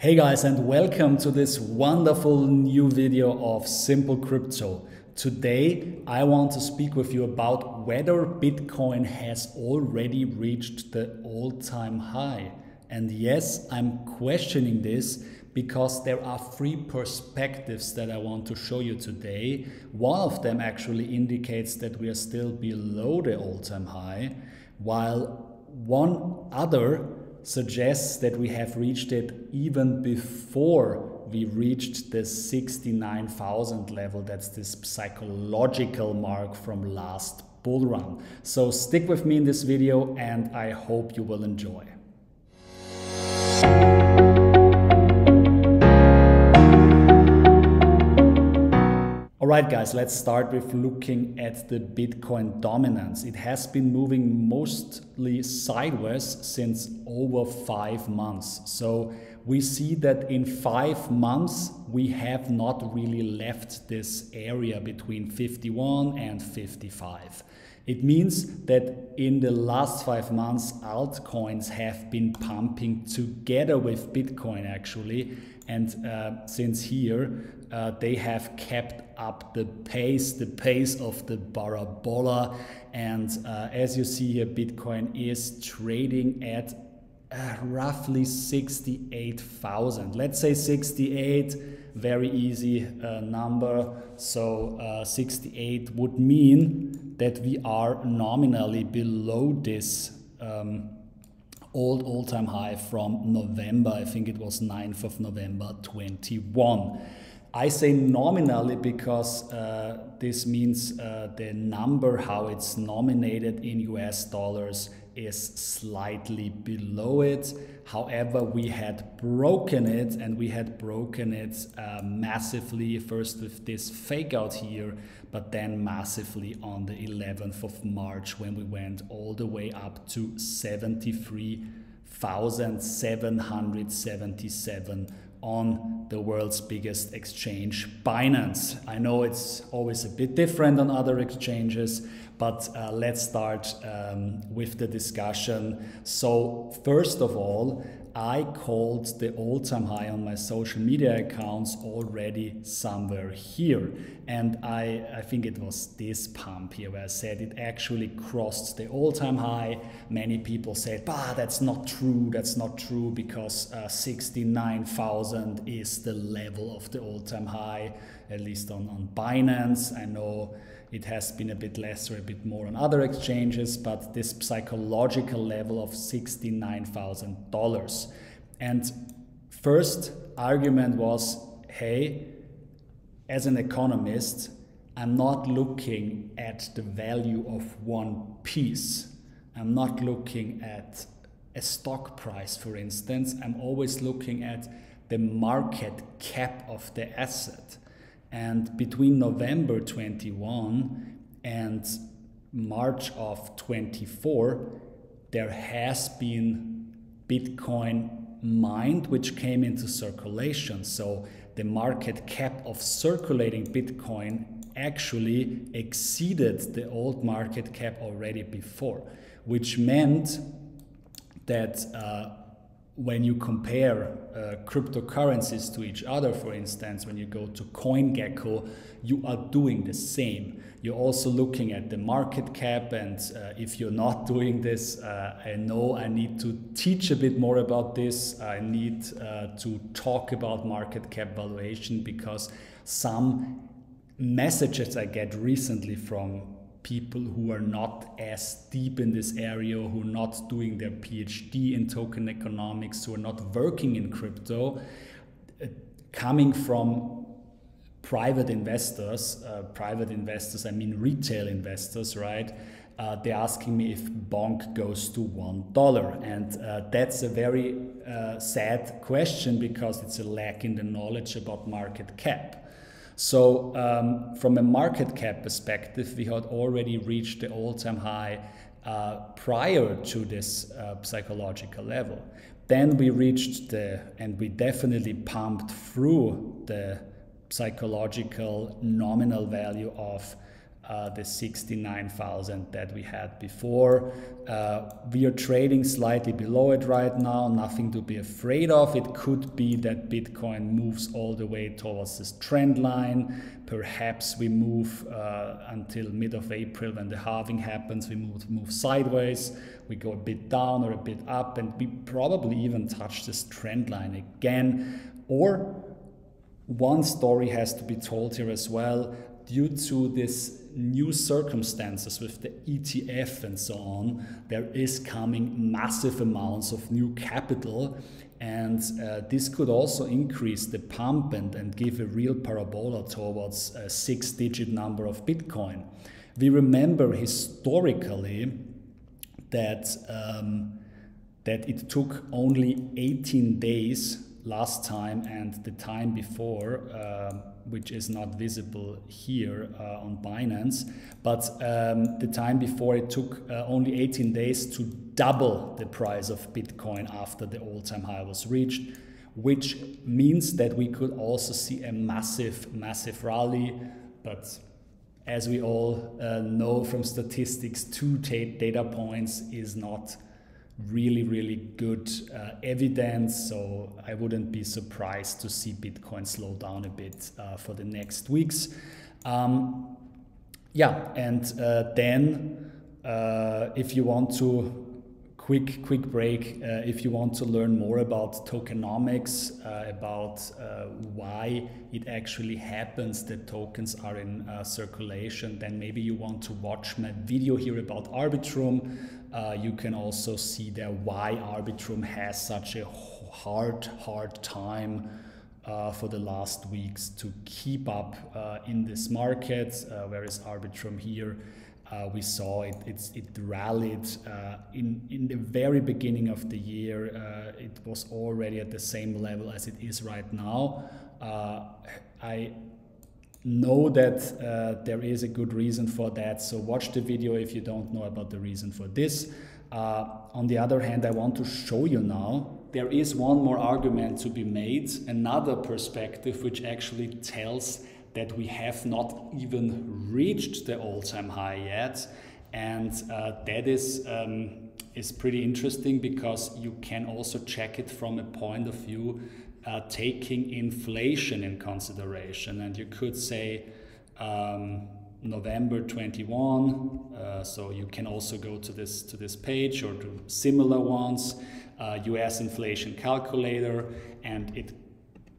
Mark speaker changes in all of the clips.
Speaker 1: Hey guys, and welcome to this wonderful new video of Simple Crypto. Today I want to speak with you about whether Bitcoin has already reached the all-time high. And yes, I'm questioning this because there are three perspectives that I want to show you today. One of them actually indicates that we are still below the all-time high, while one other suggests that we have reached it even before we reached the 69,000 level. That's this psychological mark from last bull run. So stick with me in this video and I hope you will enjoy. Alright guys, let's start with looking at the Bitcoin dominance. It has been moving mostly sideways since over 5 months. So we see that in 5 months we have not really left this area between 51 and 55. It means that in the last 5 months altcoins have been pumping together with Bitcoin actually, and since here they have kept up the pace of the parabola, and as you see here, Bitcoin is trading at roughly 68,000. Let's say 68, very easy number. So 68 would mean that we are nominally below this all-time high from November. I think it was 9th of November 21. I say nominally because this means the number, how it's nominated in US dollars, is slightly below it. However, we had broken it, and we had broken it massively, first with this fake out here, but then massively on the 11th of March when we went all the way up to 73,777 on the world's biggest exchange, Binance. I know it's always a bit different on other exchanges, but let's start with the discussion. So first of all, I called the all-time high on my social media accounts already somewhere here. And I think it was this pump here where I said it actually crossed the all-time high. Many people said, bah, that's not true, because 69,000 is the level of the all-time high, at least on Binance. I know it has been a bit less or a bit more on other exchanges, but this psychological level of $69,000. And first argument was, hey, as an economist, I'm not looking at the value of one piece. I'm not looking at a stock price, for instance. I'm always looking at the market cap of the asset. And between November 21 and March of 24, there has been Bitcoin mined, which came into circulation. So the market cap of circulating Bitcoin actually exceeded the old market cap already before, which meant that when you compare cryptocurrencies to each other, for instance, when you go to CoinGecko, you are doing the same. You're also looking at the market cap, and if you're not doing this, I know I need to teach a bit more about this. I need to talk about market cap valuation, because some messages I get recently from people who are not as deep in this area, who are not doing their PhD in token economics, who are not working in crypto, coming from private investors, I mean retail investors, right? They're asking me if bonk goes to $1. And that's a very sad question, because it's a lack in the knowledge about market cap. So from a market cap perspective, we had already reached the all-time high prior to this psychological level. Then we reached and we definitely pumped through the psychological nominal value of the 69,000 that we had before. We are trading slightly below it right now, nothing to be afraid of. It could be that Bitcoin moves all the way towards this trend line. Perhaps we move until mid of April when the halving happens, we move sideways, we go a bit down or a bit up, and we probably even touch this trend line again. Or one story has to be told here as well. Due to this new circumstances with the ETF and so on, there is coming massive amounts of new capital, and this could also increase the pump and give a real parabola towards a 6-digit number of Bitcoin. We remember historically that it took only 18 days last time and the time before, which is not visible here on Binance, but the time before it took only 18 days to double the price of Bitcoin after the all-time high was reached, which means that we could also see a massive rally. But as we all know from statistics, 2 data points is not really good evidence, so I wouldn't be surprised to see Bitcoin slow down a bit for the next weeks. Yeah, and then if you want to quick break, if you want to learn more about tokenomics, about why it actually happens that tokens are in circulation, then maybe you want to watch my video here about Arbitrum. You can also see there why Arbitrum has such a hard time for the last weeks to keep up in this market, whereas Arbitrum here, we saw it rallied in the very beginning of the year. It was already at the same level as it is right now. I know that there is a good reason for that, so watch the video if you don't know about the reason for this. On the other hand, I want to show you now there is one more argument to be made, another perspective which actually tells that we have not even reached the all-time high yet, and that is pretty interesting because you can also check it from a point of view taking inflation in consideration. And you could say November 21, so you can also go to this page or to similar ones, US inflation calculator, and it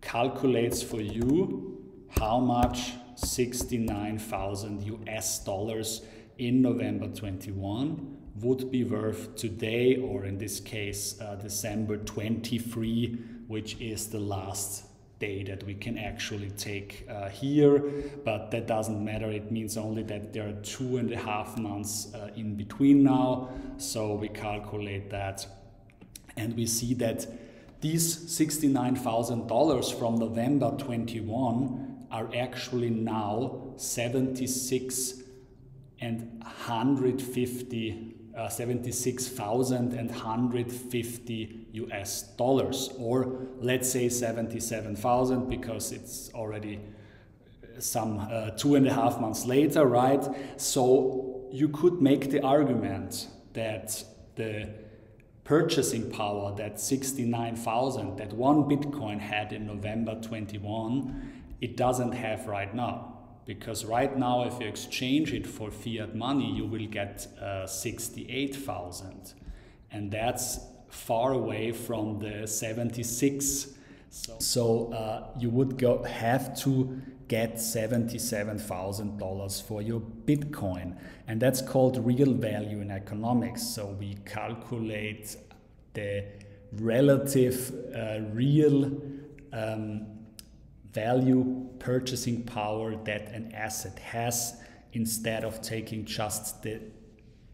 Speaker 1: calculates for you how much 69,000 US dollars in November 21 would be worth today, or in this case December 23, which is the last day that we can actually take here. But that doesn't matter, it means only that there are 2.5 months in between now. So we calculate that and we see that these $69,000 from November 21 are actually now 76,150 US dollars, or let's say 77,000 because it's already some 2.5 months later, right? So you could make the argument that the purchasing power that 69,000, that one Bitcoin had in November 21, it doesn't have right now. Because right now, if you exchange it for fiat money, you will get 68,000. And that's far away from the 76. So you would have to get $77,000 for your Bitcoin. And that's called real value in economics. So we calculate the relative real value purchasing power that an asset has, instead of taking just the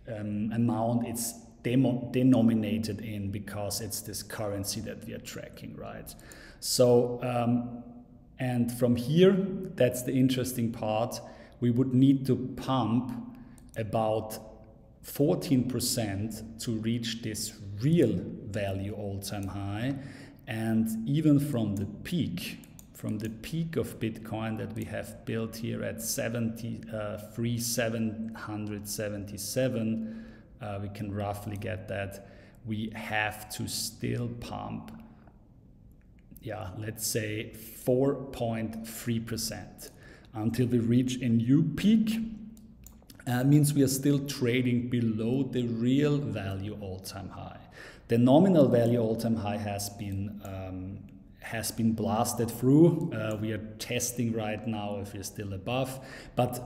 Speaker 1: amount it's denominated in, because it's this currency that we are tracking, right? So and from here, that's the interesting part, we would need to pump about 14% to reach this real value all-time high. And even from the peak, from the peak of Bitcoin that we have built here at 73,777, we can roughly get that. We have to still pump, yeah, let's say 4.3% until we reach a new peak. Means we are still trading below the real value all-time high. The nominal value all-time high has been blasted through. We are testing right now if we're still above, but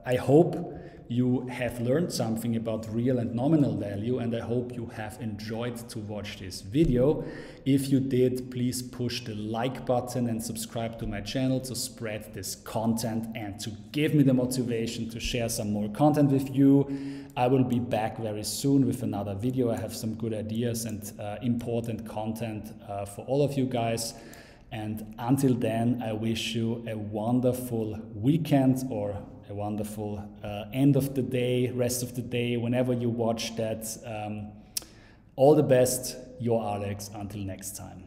Speaker 1: I hope you have learned something about real and nominal value, and I hope you have enjoyed to watch this video. If you did, please push the like button and subscribe to my channel to spread this content and to give me the motivation to share some more content with you. I will be back very soon with another video. I have some good ideas and important content for all of you guys. And until then, I wish you a wonderful weekend or a wonderful end of the day, rest of the day, whenever you watch that. All the best, your Alex. Until next time.